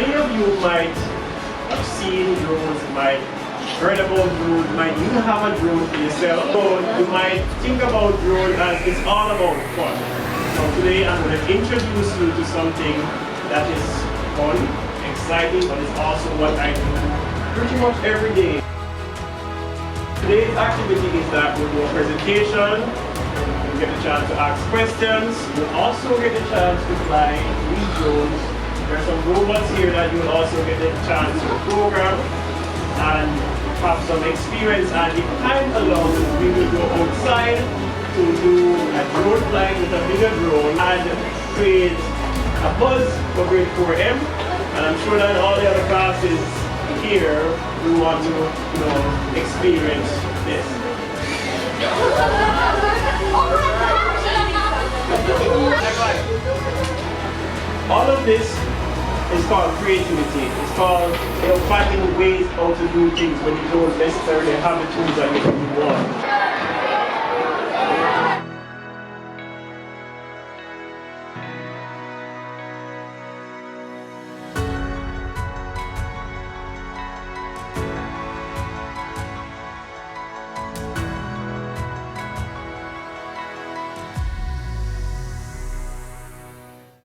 Many of you might have seen drones, might heard about drones, might even have a drone for yourself. So you might think about drones as it's all about fun. So today I'm going to introduce you to something that is fun, exciting, but it's also what I do pretty much every day. Today's activity is that we'll do a presentation, you'll get a chance to ask questions, you'll also get a chance to fly these drones. There are some robots here that you'll also get a chance to program and have some experience, and if time allows, we will go outside to do a drone flight with a bigger drone and create a buzz for grade 4M. And I'm sure that all the other classes here who want to, experience this. All of this is called creativity. It's called finding ways how to do things when you don't necessarily have the tools that you want.